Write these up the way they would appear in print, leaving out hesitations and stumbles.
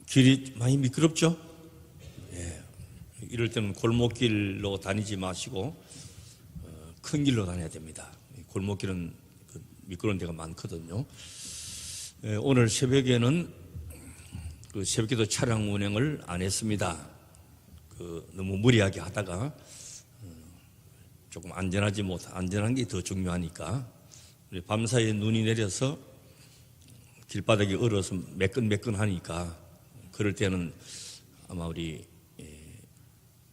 길이 많이 미끄럽죠? 예. 이럴 때는 골목길로 다니지 마시고 큰 길로 다녀야 됩니다. 골목길은 미끄러운 데가 많거든요. 예, 오늘 새벽에는 그 새벽기도 차량 운행을 안 했습니다. 너무 무리하게 하다가 조금 안전한 게 더 중요하니까 밤사이에 눈이 내려서 길바닥이 얼어서 매끈매끈하니까 그럴 때는 아마 우리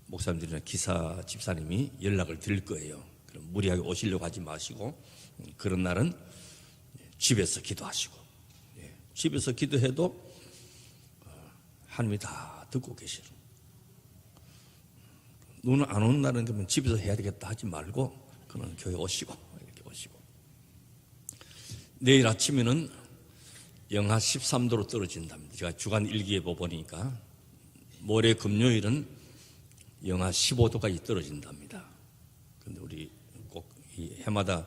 목사님들이나 기사 집사님이 연락을 드릴 거예요. 그럼 무리하게 오시려고 하지 마시고 그런 날은 집에서 기도하시고, 집에서 기도해도 하나님이 다 듣고 계시는. 눈 안 오는 날은 그러면 집에서 해야 되겠다 하지 말고 그냥 교회 오시고 이렇게 오시고. 내일 아침에는 영하 13도로 떨어진답니다. 제가 주간 일기예보 보니까 모레 금요일은 영하 15도까지 떨어진답니다. 그런데 우리 꼭 이 해마다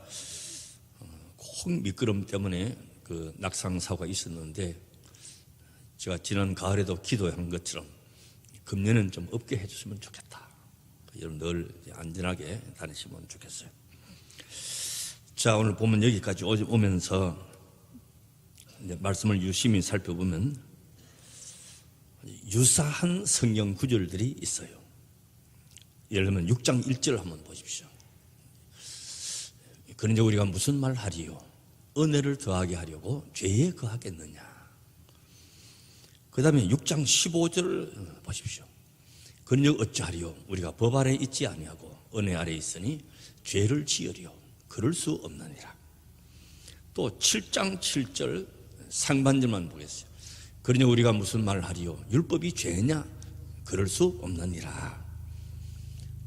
꼭 미끄럼 때문에 그 낙상 사고가 있었는데 제가 지난 가을에도 기도한 것처럼 금년은 좀 없게 해주시면 좋겠다. 여러분 늘 안전하게 다니시면 좋겠어요. 자, 오늘 보면 여기까지 오면서 이제 말씀을 유심히 살펴보면 유사한 성경 구절들이 있어요. 예를 들면 6장 1절 한번 보십시오. 그런데 우리가 무슨 말 하리요? 은혜를 더하게 하려고 죄에 거하겠느냐? 그 다음에 6장 15절을 보십시오. 그런즉 어찌하리요? 우리가 법 아래 있지 아니하고 은혜 아래 있으니 죄를 지으리요? 그럴 수 없느니라. 또 7장 7절 상반절만 보겠어요. 그러니 우리가 무슨 말을 하리요? 율법이 죄냐? 그럴 수 없느니라.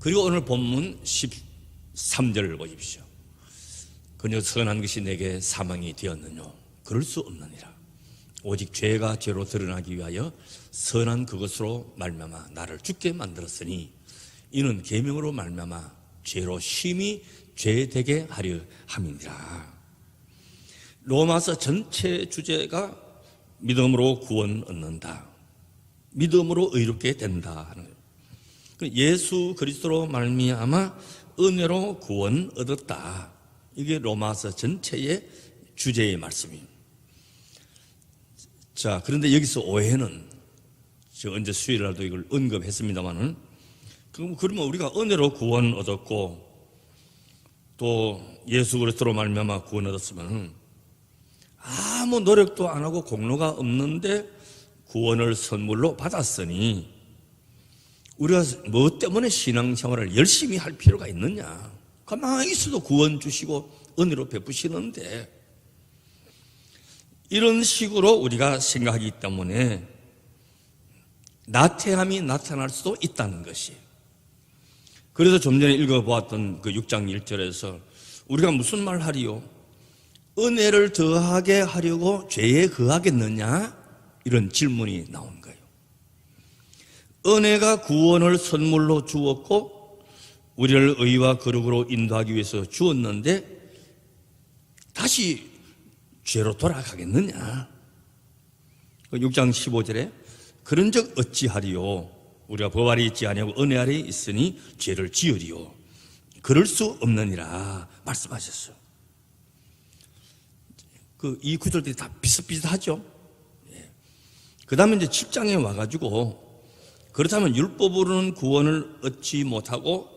그리고 오늘 본문 13절을 보십시오. 그녀 선한 것이 내게 사망이 되었느뇨? 그럴 수 없느니라. 오직 죄가 죄로 드러나기 위하여 선한 그것으로 말미암아 나를 죽게 만들었으니 이는 계명으로 말미암아 죄로 심히 죄되게 하려 함이니라. 로마서 전체 주제가 믿음으로 구원 얻는다, 믿음으로 의롭게 된다 하는 거예요. 예수 그리스도로 말미암아 은혜로 구원 얻었다. 이게 로마서 전체의 주제의 말씀입니다. 자, 그런데 여기서 오해는 제가 언제 수요일날도 이걸 언급했습니다만은 그러면 우리가 은혜로 구원 얻었고 또 예수 그리스도로 말미암아 구원 얻었으면 아무 노력도 안 하고 공로가 없는데 구원을 선물로 받았으니 우리가 뭐 때문에 신앙생활을 열심히 할 필요가 있느냐? 가만히 있어도 구원 주시고 은혜로 베푸시는데 이런 식으로 우리가 생각하기 때문에 나태함이 나타날 수도 있다는 것이. 그래서 좀 전에 읽어보았던 그 6장 1절에서 우리가 무슨 말 하리요? 은혜를 더하게 하려고 죄에 거하겠느냐? 이런 질문이 나온 거예요. 은혜가 구원을 선물로 주었고 우리를 의와 거룩으로 인도하기 위해서 주었는데 다시 죄로 돌아가겠느냐? 6장 15절에 그런즉 어찌하리요? 우리가 법 아래 있지 아니하고 은혜 아래 있으니 죄를 지으리요? 그럴 수 없느니라 말씀하셨어요. 이 구절들이 다 비슷비슷하죠. 그 다음에 이제 7장에 와가지고 그렇다면 율법으로는 구원을 얻지 못하고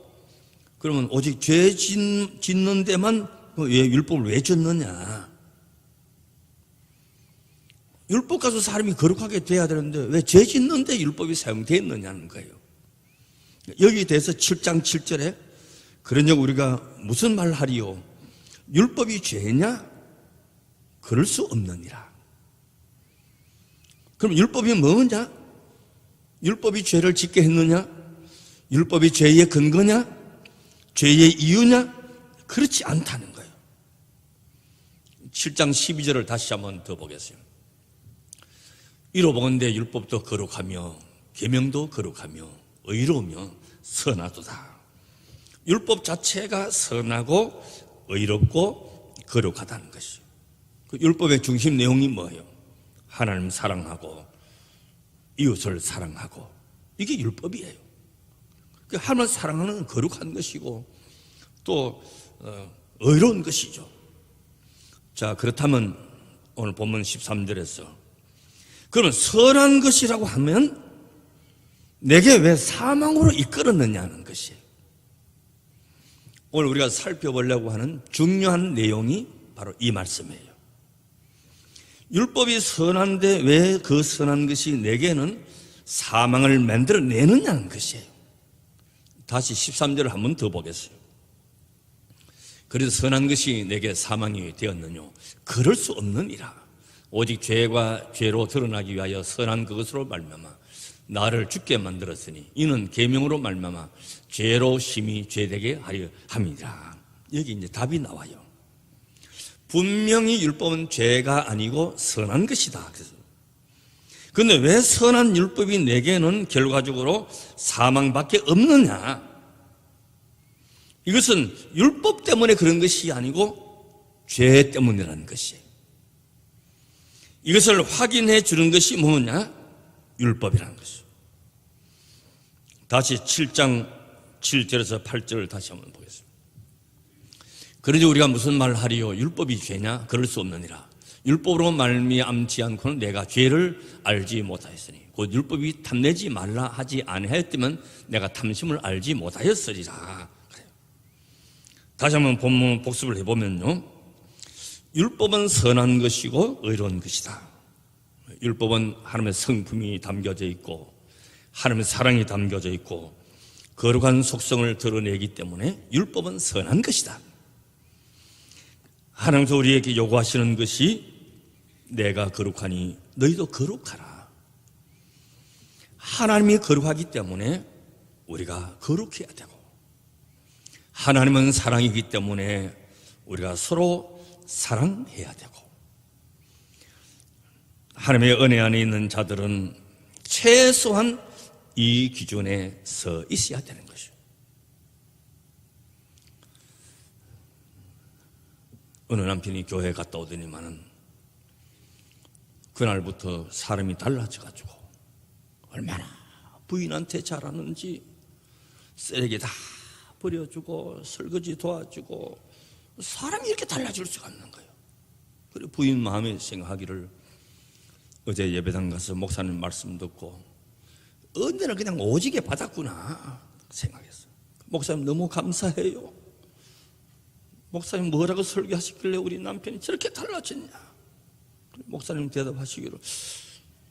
그러면 오직 죄 짓는 데만 왜 율법을 왜 줬느냐? 율법 가서 사람이 거룩하게 돼야 되는데 왜 죄 짓는데 율법이 사용되었느냐는 거예요. 여기에 대해서 7장 7절에 그러냐 우리가 무슨 말 하리요? 율법이 죄냐? 그럴 수 없느니라. 그럼 율법이 뭐냐? 율법이 죄를 짓게 했느냐? 율법이 죄의 근거냐? 죄의 이유냐? 그렇지 않다는 거예요. 7장 12절을 다시 한번 더 보겠습니다. 이로 보건대 율법도 거룩하며 계명도 거룩하며 의로우며 선하도다. 율법 자체가 선하고 의롭고 거룩하다는 것이요. 그 율법의 중심 내용이 뭐예요? 하나님 사랑하고 이웃을 사랑하고, 이게 율법이에요. 하나님을 사랑하는 건 거룩한 것이고 또 의로운 것이죠. 자, 그렇다면 오늘 본문 13절에서 그러면 선한 것이라고 하면 내게 왜 사망으로 이끌었느냐는 것이에요. 오늘 우리가 살펴보려고 하는 중요한 내용이 바로 이 말씀이에요. 율법이 선한데 왜 그 선한 것이 내게는 사망을 만들어내느냐는 것이에요. 다시 13절을 한번 더 보겠어요. 그래서 선한 것이 내게 사망이 되었느냐? 그럴 수 없느니라. 오직 죄가 죄로 드러나기 위하여 선한 그것으로 말미암아 나를 죽게 만들었으니 이는 계명으로 말미암아 죄로 심히 죄되게 하려 함이라. 여기 이제 답이 나와요. 분명히 율법은 죄가 아니고 선한 것이다. 그런데 왜 선한 율법이 내게는 결과적으로 사망밖에 없느냐? 이것은 율법 때문에 그런 것이 아니고 죄 때문이라는 것이에요. 이것을 확인해 주는 것이 뭐냐? 율법이라는 것이에요. 다시 7장 7절에서 8절을 다시 한번 보겠습니다. 그러지 우리가 무슨 말을 하리요? 율법이 죄냐? 그럴 수 없느니라. 율법으로 말미암지 않고는 내가 죄를 알지 못하였으니 곧 율법이 탐내지 말라 하지 아니하였다면 내가 탐심을 알지 못하였으리라. 그래요. 다시 한번 본문 복습을 해보면요, 율법은 선한 것이고 의로운 것이다. 율법은 하나님의 성품이 담겨져 있고 하나님의 사랑이 담겨져 있고 거룩한 속성을 드러내기 때문에 율법은 선한 것이다. 하나님께서 우리에게 요구하시는 것이 내가 거룩하니 너희도 거룩하라. 하나님이 거룩하기 때문에 우리가 거룩해야 되고, 하나님은 사랑이기 때문에 우리가 서로 사랑해야 되고, 하나님의 은혜 안에 있는 자들은 최소한 이 기준에 서 있어야 되는 것이죠. 어느 남편이 교회 갔다 오더니만은 그날부터 사람이 달라져가지고 얼마나 부인한테 잘하는지 쓰레기 다 버려주고 설거지 도와주고 사람이 이렇게 달라질 수가 없는 거예요. 그리고 부인 마음에 생각하기를 어제 예배당 가서 목사님 말씀 듣고 은혜를 그냥 오지게 받았구나 생각했어요. 목사님 너무 감사해요. 목사님 뭐라고 설교하시길래 우리 남편이 저렇게 달라졌냐? 목사님 대답하시기로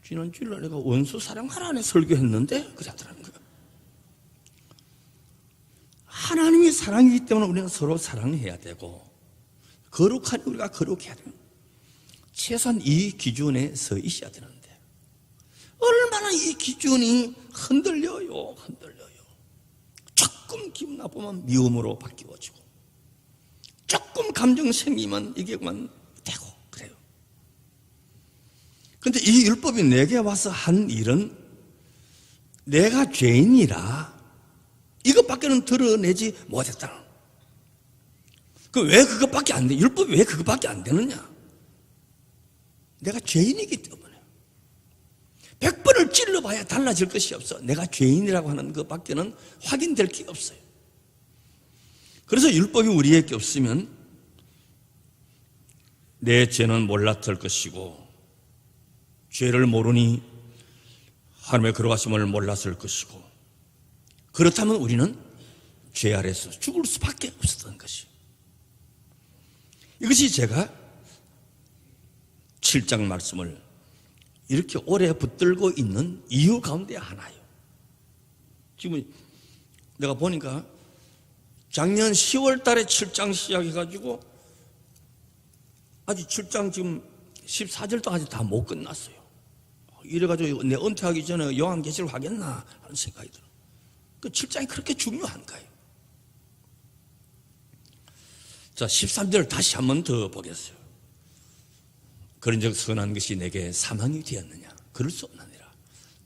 지난 주일날 내가 원수 사랑하라는 설교했는데 그래 하더라는 거예요. 하나님이 사랑이기 때문에 우리는 서로 사랑해야 되고 거룩하니 우리가 거룩해야 돼요. 최소한 이 기준에 서 있어야 되는데 얼마나 이 기준이 흔들려요. 조금 기분 나쁘면 미움으로 바뀌어지고 조금 감정 생기면 이게 그만 되고 그래요. 그런데 이 율법이 내게 와서 한 일은 내가 죄인이라 이것밖에는 드러내지 못했다는. 왜 그것밖에 안 돼? 율법이 왜 그것밖에 안 되느냐? 내가 죄인이기 때문에 100번을 찔러봐야 달라질 것이 없어. 내가 죄인이라고 하는 것밖에는 확인될 게 없어요. 그래서 율법이 우리에게 없으면 내 죄는 몰랐을 것이고 죄를 모르니 하나님의 거룩하심을 몰랐을 것이고, 그렇다면 우리는 죄 아래서 죽을 수밖에 없었던 것이. 이것이 제가 7장 말씀을 이렇게 오래 붙들고 있는 이유 가운데 하나예요. 지금 내가 보니까 작년 10월 달에 7장 시작해가지고 아직 7장 지금 14절도 아직 다 못 끝났어요. 이래가지고 내 은퇴하기 전에 요한계시록 하겠나 하는 생각이 들어요. 그 7장이 그렇게 중요한 거예요. 자, 13절 다시 한 번 더 보겠어요. 그런즉 선한 것이 내게 사망이 되었느냐? 그럴 수 없느니라.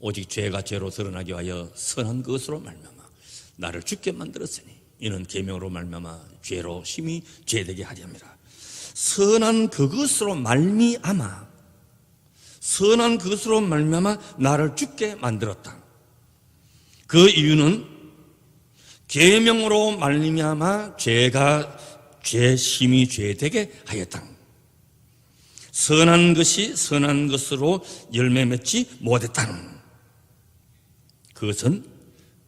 오직 죄가 죄로 드러나기 위하여 선한 것으로 말미암아 나를 죽게 만들었으니 이는 계명으로 말미암아 죄로 심히 죄되게 하려 함이라. 선한 그것으로 말미암아, 선한 것으로 말미암아 나를 죽게 만들었다. 그 이유는 계명으로 말미암아 죄 심히 죄되게 하였다. 선한 것이 선한 것으로 열매 맺지 못했다는, 그것은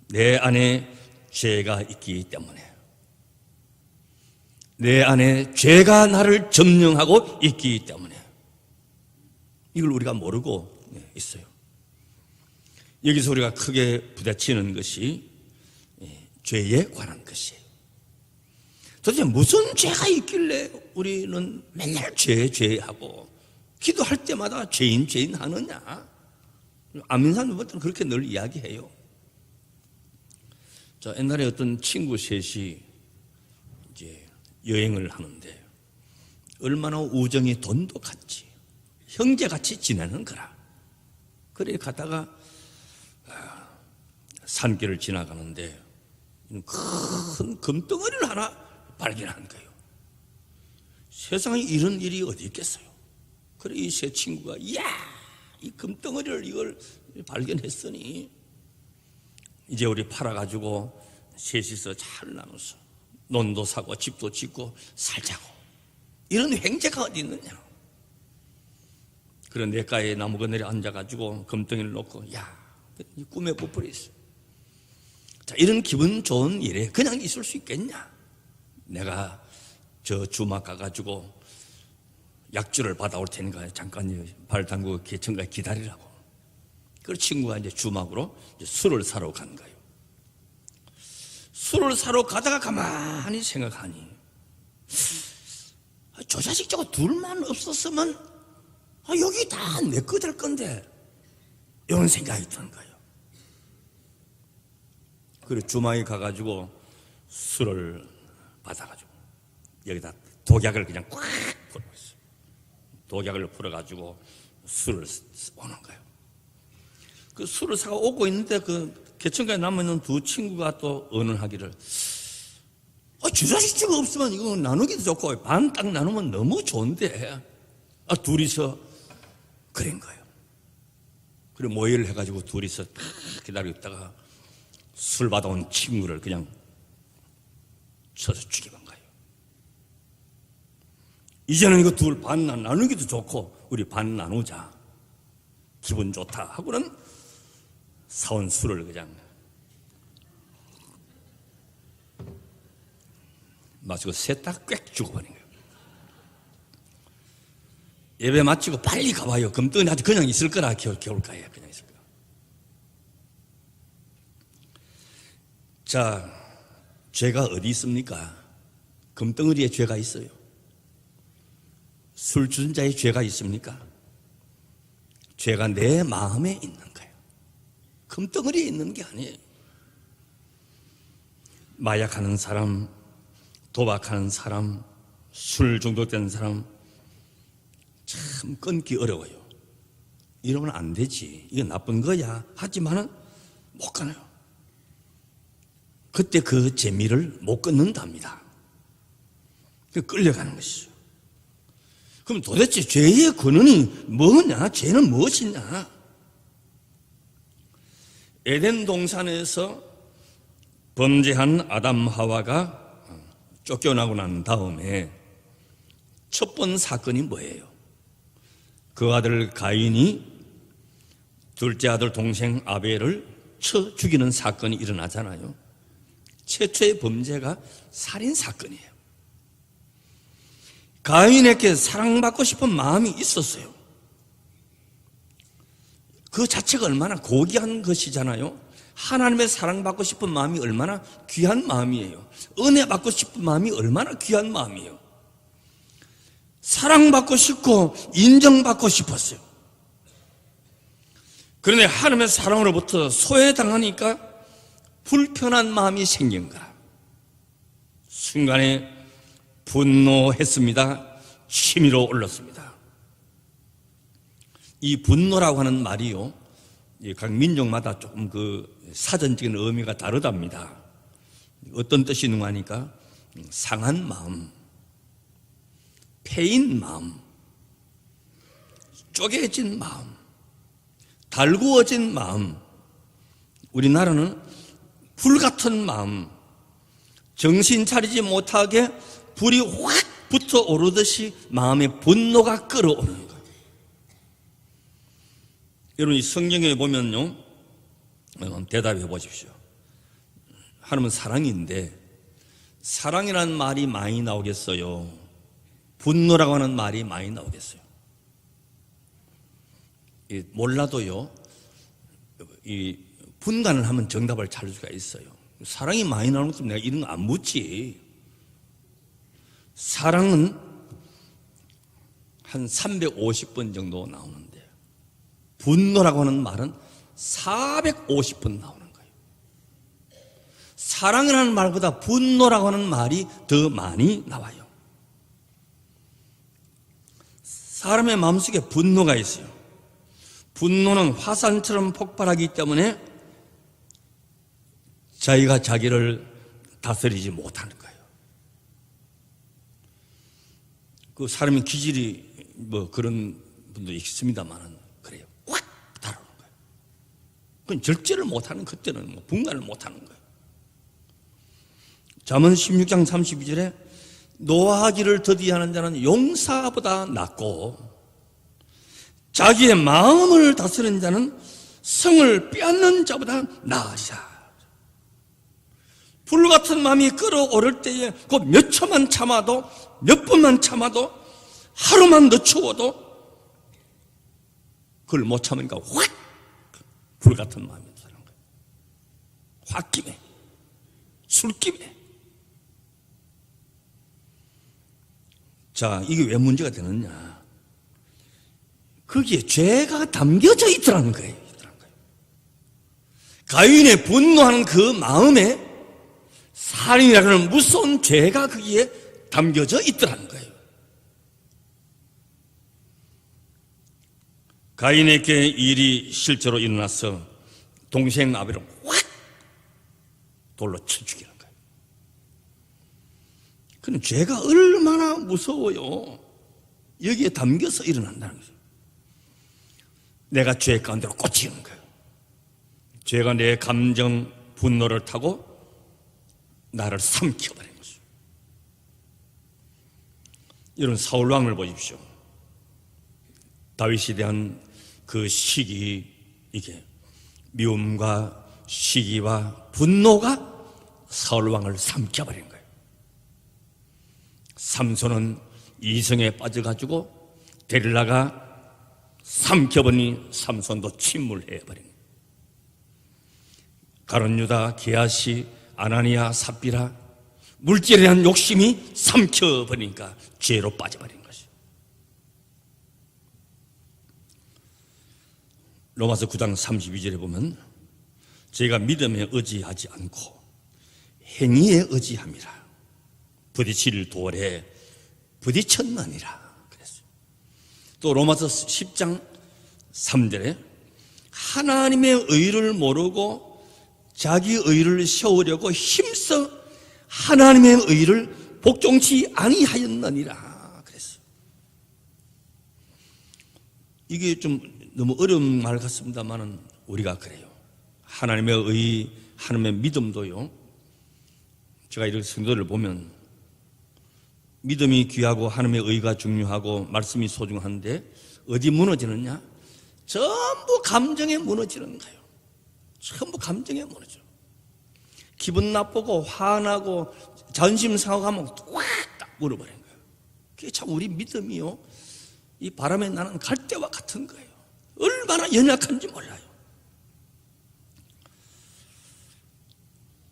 내 안에 죄가 있기 때문에, 내 안에 죄가 나를 점령하고 있기 때문에 이걸 우리가 모르고 있어요. 여기서 우리가 크게 부딪히는 것이 죄에 관한 것이에요. 도대체 무슨 죄가 있길래 우리는 맨날 죄하고 기도할 때마다 죄인 하느냐? 안 믿는 사람들은 그렇게 늘 이야기해요. 자, 옛날에 어떤 친구 셋이 이제 여행을 하는데 얼마나 우정이 돈독한지 형제같이 지내는 거라. 그래 가다가 산길을 지나가는데 큰 금덩어리를 하나 발견한 거예요. 세상에 이런 일이 어디 있겠어요. 그래 이 세 친구가 이야, 이 금덩어리를 이걸 발견했으니 이제 우리 팔아가지고 셋이서 잘 나눠서 논도 사고 집도 짓고 살자고. 이런 횡재가 어디 있느냐. 그런 냇가에 나무 그늘에 앉아가지고 금덩이를 놓고 야, 꿈에 부풀어 있어. 자, 이런 기분 좋은 일에 그냥 있을 수 있겠냐. 내가 저 주막 가가지고 약주를 받아올 테니까 잠깐 발 담그고 개천가에 기다리라고. 그 친구가 이제 주막으로 이제 술을 사러 간 거예요. 술을 사러 가다가 가만히 생각하니 저 자식 저거 둘만 없었으면 여기 다 내 거 될 건데, 이런 생각이 드는 거예요. 그리고 주막에 가가지고 술을 받아가지고 여기다 독약을 그냥 꽉 풀고 있어요. 독약을 풀어가지고 술을 오는 거예요. 그 술을 사고 오고 있는데 그 개천가에 남아있는 두 친구가 또 언언하기를 저 자식 저거 없으면 이거 나누기도 좋고 반 딱 나누면 너무 좋은데, 둘이서 그런 거예요. 그리고 모의를 해가지고 둘이서 딱 기다리고 있다가 술 받아온 친구를 그냥 쳐서 죽여본 거예요. 이제는 이거 둘 반 나누기도 좋고 우리 반 나누자, 기분 좋다 하고는 사온 술을 그냥 마시고 셋 다 꽥 죽어버린 거예요. 예배 마치고 빨리 가봐요. 금덩이 아주 그냥 있을 거라. 겨울가에 그냥 있을 거라. 자, 죄가 어디 있습니까? 금덩어리에 죄가 있어요. 술 준 자의 죄가 있습니까? 죄가 내 마음에 있는 거예요. 금덩어리에 있는 게 아니에요. 마약하는 사람, 도박하는 사람, 술 중독된 사람 참 끊기 어려워요. 이러면 안 되지, 이거 나쁜 거야 하지만은 못 끊어요. 그때 그 재미를 못 끊는답니다. 끌려가는 것이죠. 그럼 도대체 죄의 근원이 뭐냐? 죄는 무엇이냐? 에덴 동산에서 범죄한 아담 하와가 쫓겨나고 난 다음에 첫 번 사건이 뭐예요? 그 아들 가인이 둘째 아들 동생 아벨을 쳐 죽이는 사건이 일어나잖아요. 최초의 범죄가 살인 사건이에요. 가인에게 사랑받고 싶은 마음이 있었어요. 그 자체가 얼마나 고귀한 것이잖아요. 하나님의 사랑받고 싶은 마음이 얼마나 귀한 마음이에요. 은혜 받고 싶은 마음이 얼마나 귀한 마음이에요. 사랑받고 싶고 인정받고 싶었어요. 그런데 하나님의 사랑으로부터 소외당하니까 불편한 마음이 생긴 거야. 순간에 분노했습니다. 치밀어 올랐습니다. 이 분노라고 하는 말이요, 각 민족마다 조금 그 사전적인 의미가 다르답니다. 어떤 뜻이 있는가 하니까 상한 마음, 패인 마음, 쪼개진 마음, 달구어진 마음, 우리나라는 불같은 마음, 정신 차리지 못하게 불이 확 붙어 오르듯이 마음의 분노가 끓어오르는 거예요. 여러분, 이 성경에 보면요, 대답해 보십시오. 하나님은 사랑인데 사랑이라는 말이 많이 나오겠어요? 분노라고 하는 말이 많이 나오겠어요? 몰라도요, 이 분간을 하면 정답을 찾을 수가 있어요. 사랑이 많이 나오는 것도 내가 이런 거 안 묻지. 사랑은 한 350번 정도 나오는데 분노라고 하는 말은 450번 나오는 거예요. 사랑이라는 말보다 분노라고 하는 말이 더 많이 나와요. 사람의 마음속에 분노가 있어요. 분노는 화산처럼 폭발하기 때문에 자기가 자기를 다스리지 못하는 거예요. 그 사람의 기질이 뭐 그런 분도 있습니다만은 그래요. 확 다루는 거예요. 그건 절제를 못하는, 그때는 뭐 분간을 못하는 거예요. 잠언 16장 32절에 노하기를 더디하는 자는 용사보다 낫고 자기의 마음을 다스리는 자는 성을 빼앗는 자보다 나으리라. 불같은 마음이 끓어오를 때에 그 몇 초만 참아도, 몇 분만 참아도, 하루만 늦추어도 그걸 못 참으니까 확 불같은 마음이 드는 거예요. 홧김에, 술김에. 자, 이게 왜 문제가 되느냐? 거기에 죄가 담겨져 있더라는 거예요. 가인의 분노하는 그 마음에 살인이라는 무서운 죄가 거기에 담겨져 있더라는 거예요. 가인에게 일이 실제로 일어나서 동생 아벨을 확 돌로 쳐 죽이는 거예요. 그는 죄가 얼마나 무서워요. 여기에 담겨서 일어난다는 거죠. 내가 죄 가운데로 꽂히는 거예요. 죄가 내 감정, 분노를 타고 나를 삼켜버린 거죠. 이런 사울왕을 보십시오. 다윗에 대한 그 시기, 이게 미움과 시기와 분노가 사울왕을 삼켜버린 거예요. 삼손은 이성에 빠져가지고 데릴라가 삼켜버리니 삼손도 침몰해버린 거예요. 가룟 유다, 게하시, 아나니아, 삽비라, 물질에 대한 욕심이 삼켜버리니까 죄로 빠져버린 것이죠. 로마서 9장 32절에 보면 저희가 믿음에 의지하지 않고 행위에 의지함이라 부딪힐 돌에 부딪혔느니라 그랬어요. 또 로마서 10장 3절에 하나님의 의를 모르고 자기 의를 세우려고 힘써 하나님의 의를 복종치 아니하였느니라 그랬어요. 이게 좀 너무 어려운 말 같습니다만은 우리가 그래요. 하나님의 의, 하나님의 믿음도요. 제가 이렇게 성도를 보면 믿음이 귀하고 하나님의 의가 중요하고 말씀이 소중한데 어디 무너지느냐? 전부 감정에 무너지는 거예요. 전부 감정에 무너져. 기분 나쁘고 화나고 자존심 상하고 확 물어버린 거예요. 그게 참 우리 믿음이요, 이 바람에 나는 갈대와 같은 거예요. 얼마나 연약한지 몰라요.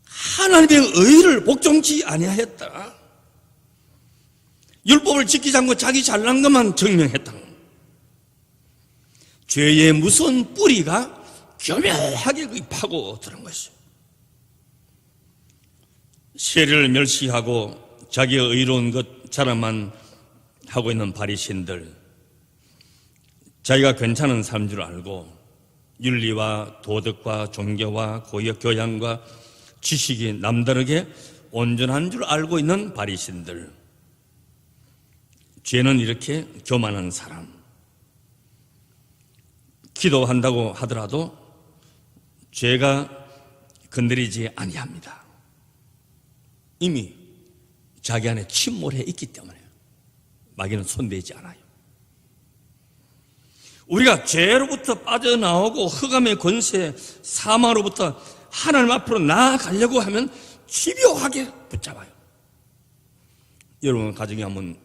하나님의 의를 복종치 아니하였다. 율법을 지키지 않고 자기 잘난 것만 증명했다. 죄의 무서운 뿌리가 교묘하게 파고드는 것이죠. 세례를 멸시하고 자기의 의로운 것 자랑만 하고 있는 바리새인들, 자기가 괜찮은 사람인 줄 알고 윤리와 도덕과 종교와 고역 교양과 지식이 남다르게 온전한 줄 알고 있는 바리새인들, 죄는 이렇게 교만한 사람, 기도한다고 하더라도 죄가 건드리지 아니합니다. 이미 자기 안에 침몰해 있기 때문에 마귀는 손대지 않아요. 우리가 죄로부터 빠져나오고 흑암의 권세, 사망으로부터 하나님 앞으로 나아가려고 하면 집요하게 붙잡아요. 여러분 가정에 한번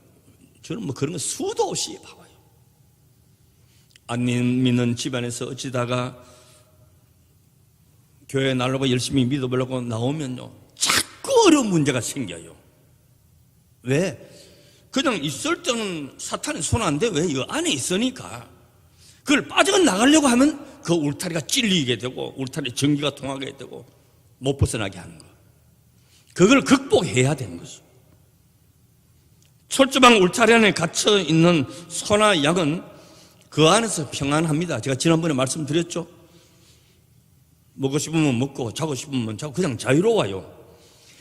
저는 그런 거 수도 없이 봐봐요. 안 믿는 집안에서 어찌다가 교회 나오고 열심히 믿어보려고 나오면요 자꾸 어려운 문제가 생겨요. 왜? 그냥 있을 때는 사탄이 손 안 대. 왜? 이 안에 있으니까. 그걸 빠져나가려고 하면 그 울타리가 찔리게 되고 울타리 전기가 통하게 되고 못 벗어나게 하는 거. 그걸 극복해야 되는 거죠. 철조망 울타리 안에 갇혀 있는 소나 양은 그 안에서 평안합니다. 제가 지난번에 말씀드렸죠. 먹고 싶으면 먹고 자고 싶으면 자고 그냥 자유로워요.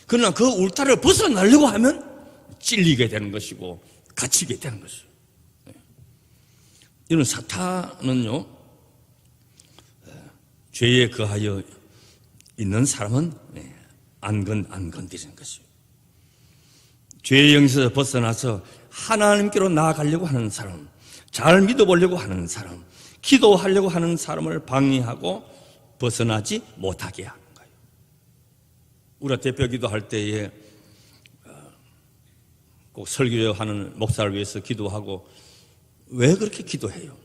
그러나 그 울타리를 벗어나려고 하면 찔리게 되는 것이고 갇히게 되는 것이죠. 이런 사탄은요 죄에 거하여 있는 사람은 안 건드리는 것이죠. 죄의 영에서 벗어나서 하나님께로 나아가려고 하는 사람, 잘 믿어보려고 하는 사람, 기도하려고 하는 사람을 방해하고 벗어나지 못하게 하는 거예요. 우리가 대표 기도할 때에 꼭 설교하는 목사를 위해서 기도하고 왜 그렇게 기도해요?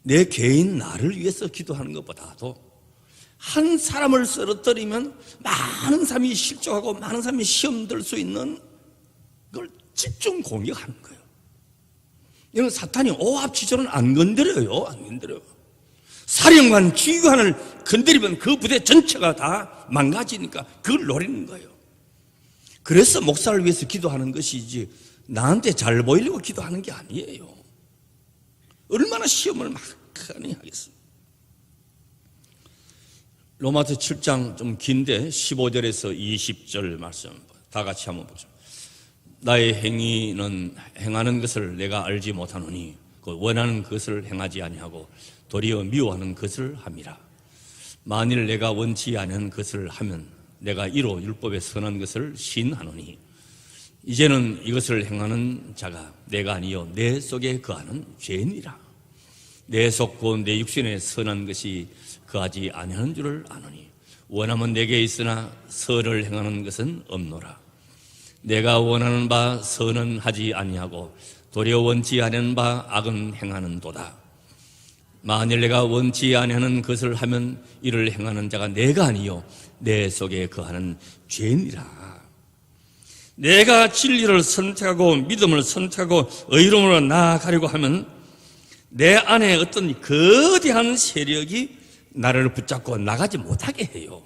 내 개인 나를 위해서 기도하는 것보다도 한 사람을 쓰러뜨리면 많은 사람이 실족하고 많은 사람이 시험 들 수 있는 걸 집중 공격하는 거예요. 이건 사탄이 오합지졸은 안 건드려요. 안 건드려요. 사령관, 지휘관을 건드리면 그 부대 전체가 다 망가지니까 그걸 노리는 거예요. 그래서 목사를 위해서 기도하는 것이지 나한테 잘 보이려고 기도하는 게 아니에요. 얼마나 시험을 많이 하겠어요. 로마서 7장 좀 긴데 15절에서 20절 말씀 다 같이 한번 보죠. 나의 행위는 행하는 것을 내가 알지 못하노니 그 원하는 것을 행하지 아니하고 도리어 미워하는 것을 함이라. 만일 내가 원치 않은 것을 하면 내가 이로 율법에 선한 것을 시인하노니 이제는 이것을 행하는 자가 내가 아니요 내 속에 거하는 죄인이라. 내 속고 내 육신에 선한 것이 거하지 아니하는 줄을 아노니 원하면 내게 있으나 선을 행하는 것은 없노라. 내가 원하는 바 선은 하지 아니하고 도리어 원치 아니하는 바 악은 행하는도다. 만일 내가 원치 아니하는 것을 하면 이를 행하는 자가 내가 아니요 내 속에 거하는 죄인이라. 내가 진리를 선택하고 믿음을 선택하고 의로움으로 나아가려고 하면 내 안에 어떤 거대한 세력이 나를 붙잡고 나가지 못하게 해요.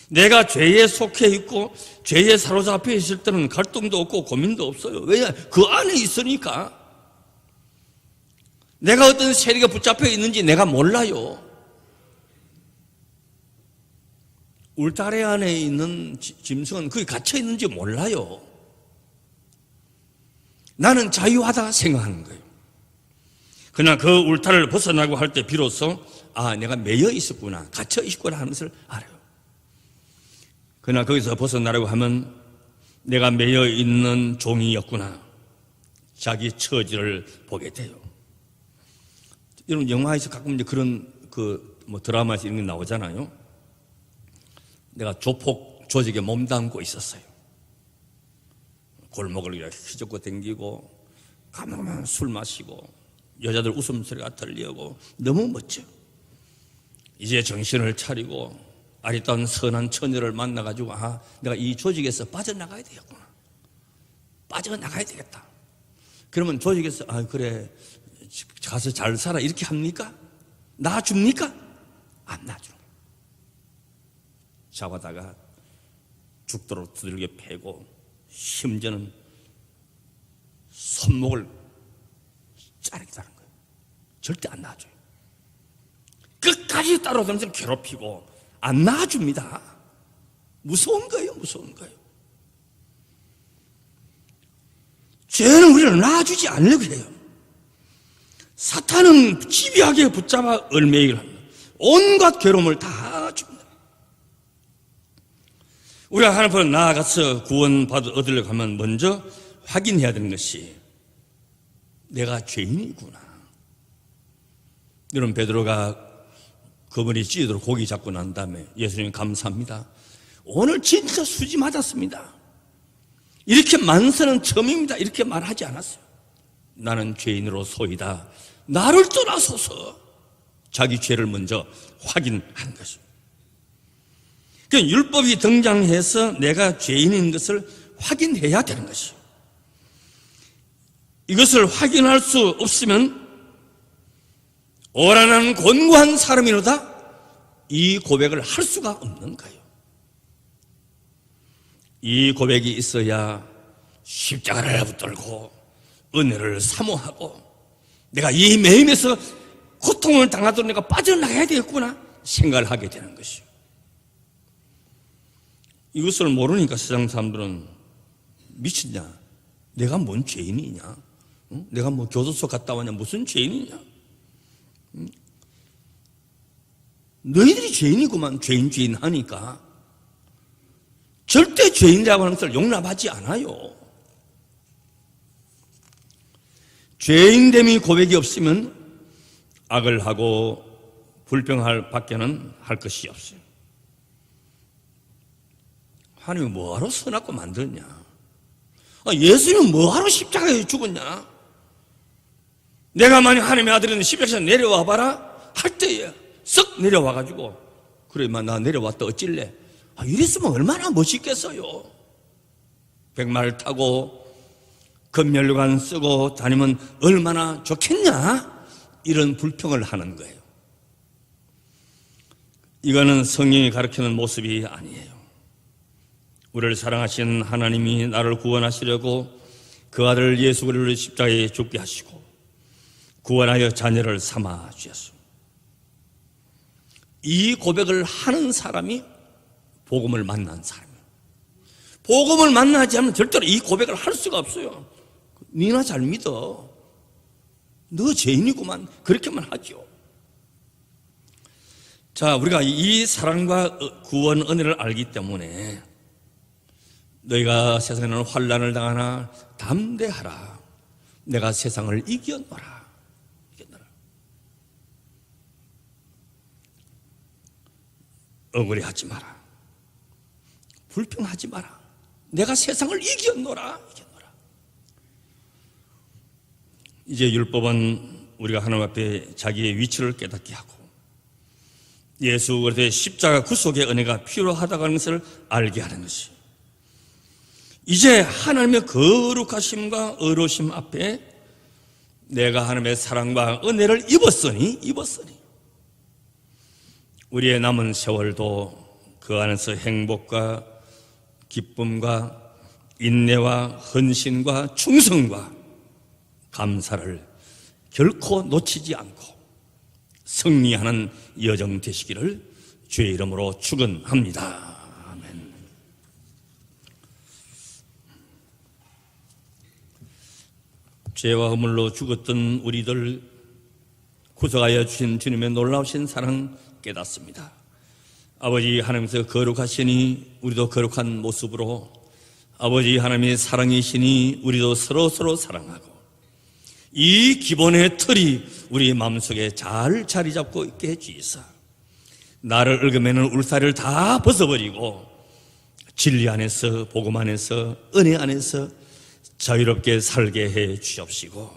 내가 죄에 속해 있고 죄에 사로잡혀 있을 때는 갈등도 없고 고민도 없어요. 왜냐? 그 안에 있으니까. 내가 어떤 세력에 붙잡혀 있는지 내가 몰라요. 울타리 안에 있는 짐승은 거기 갇혀 있는지 몰라요. 나는 자유하다 생각하는 거예요. 그러나 그 울타리를 벗어나고 할 때 비로소 내가 매여 있었구나, 갇혀 있구나 하는 것을 알아요. 그러나 거기서 벗어나려고 하면 내가 매여 있는 종이었구나, 자기 처지를 보게 돼요. 여러분 영화에서 가끔 이제 그런 드라마에서 이런 게 나오잖아요. 내가 조폭 조직에 몸담고 있었어요. 골목을 이렇게 휘젓고 댕기고 가만가만 술 마시고 여자들 웃음소리가 들리고 너무 멋져요. 이제 정신을 차리고 아리따운 선한 처녀를 만나가지고 내가 이 조직에서 빠져나가야 되겠구나, 빠져나가야 되겠다. 그러면 조직에서 그래 가서 잘 살아 이렇게 합니까? 놔줍니까? 안 놔줘요. 잡아다가 죽도록 두들겨 패고 심지어는 손목을 자르기도 하는 거예요. 절대 안 놔줘요. 끝까지 따라다니면서 괴롭히고 안 놔줍니다. 무서운 거예요. 무서운 거예요. 죄는 우리를 놔주지 않으려고 해요. 사탄은 집요하게 붙잡아 얽매이기를 합니다. 온갖 괴로움을 다 줍니다. 우리가 하나님 앞에 나아가서 구원 얻으려고 하면 먼저 확인해야 되는 것이 내가 죄인이구나. 여러분, 베드로가 그분이 찌도록 고기 잡고 난 다음에 예수님 감사합니다. 오늘 진짜 수지 맞았습니다. 이렇게 만세는 처음입니다. 이렇게 말하지 않았어요. 나는 죄인으로 소이다. 나를 떠나소서. 자기 죄를 먼저 확인하는 것입니다. 그러니까 율법이 등장해서 내가 죄인인 것을 확인해야 되는 것이에요. 이것을 확인할 수 없으면 오라는 곤고한 사람이로다 이 고백을 할 수가 없는 거예요. 이 고백이 있어야 십자가를 붙들고 은혜를 사모하고 내가 이 매임에서 고통을 당하도록 내가 빠져나가야 되겠구나 생각을 하게 되는 것이요. 이것을 모르니까 세상 사람들은 미쳤냐? 내가 뭔 죄인이냐? 내가 뭐 교도소 갔다 왔냐? 무슨 죄인이냐? 너희들이 죄인이구만. 죄인 하니까 절대 죄인이라고 하는 것을 용납하지 않아요. 죄인됨이 고백이 없으면 악을 하고 불평할 밖에는 할 것이 없어요. 하나님이 뭐하러 선악과 만들었냐? 예수님은 뭐하러 십자가에 죽었냐? 내가 만약 하나님의 아들이면 십자가에서 내려와 봐라 할 때에 썩 내려와가지고 그래 나 내려왔다 어찔래? 이랬으면 얼마나 멋있겠어요. 백마를 타고 금면류관 쓰고 다니면 얼마나 좋겠냐? 이런 불평을 하는 거예요. 이거는 성경이 가르치는 모습이 아니에요. 우리를 사랑하신 하나님이 나를 구원하시려고 그 아들 예수 그리스도를 십자가에 죽게 하시고 구원하여 자녀를 삼아 주셨습니다. 이 고백을 하는 사람이 복음을 만난 사람이에요. 복음을 만나지 않으면 절대로 이 고백을 할 수가 없어요. 니나 잘 믿어. 너 죄인이구만. 그렇게만 하죠. 자, 우리가 이 사랑과 구원 은혜를 알기 때문에 너희가 세상에는 환난을 당하나 담대하라. 내가 세상을 이겨노라. 억울해하지 마라. 불평하지 마라. 내가 세상을 이겨노라. 이제 율법은 우리가 하나님 앞에 자기의 위치를 깨닫게 하고 예수 그리스도의 십자가 구속의 은혜가 필요하다고 하는 것을 알게 하는 것이, 이제 하나님의 거룩하심과 의로우심 앞에 내가 하나님의 사랑과 은혜를 입었으니 우리의 남은 세월도 그 안에서 행복과 기쁨과 인내와 헌신과 충성과 감사를 결코 놓치지 않고 승리하는 여정 되시기를 주의 이름으로 축원합니다. 아멘. 죄와 허물로 죽었던 우리들 구속하여 주신 주님의 놀라우신 사랑 깨닫습니다. 아버지 하나님께서 거룩하시니 우리도 거룩한 모습으로, 아버지 하나님의 사랑이시니 우리도 서로 사랑하고, 이 기본의 틀이 우리 마음속에 잘 자리 잡고 있게 해주시사 나를 얽어매는 울타리를 다 벗어버리고 진리 안에서, 복음 안에서, 은혜 안에서 자유롭게 살게 해 주옵시고,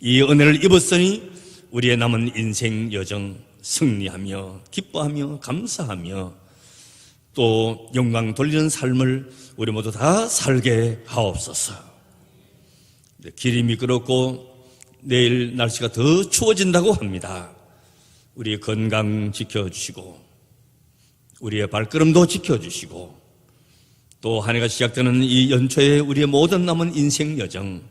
이 은혜를 입었으니 우리의 남은 인생 여정 승리하며 기뻐하며 감사하며 또 영광 돌리는 삶을 우리 모두 다 살게 하옵소서. 길이 미끄럽고 내일 날씨가 더 추워진다고 합니다. 우리의 건강 지켜주시고 우리의 발걸음도 지켜주시고 또 한 해가 시작되는 이 연초에 우리의 모든 남은 인생 여정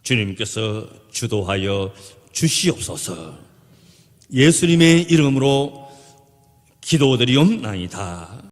주님께서 주도하여 주시옵소서. 예수님의 이름으로 기도드리옵나이다.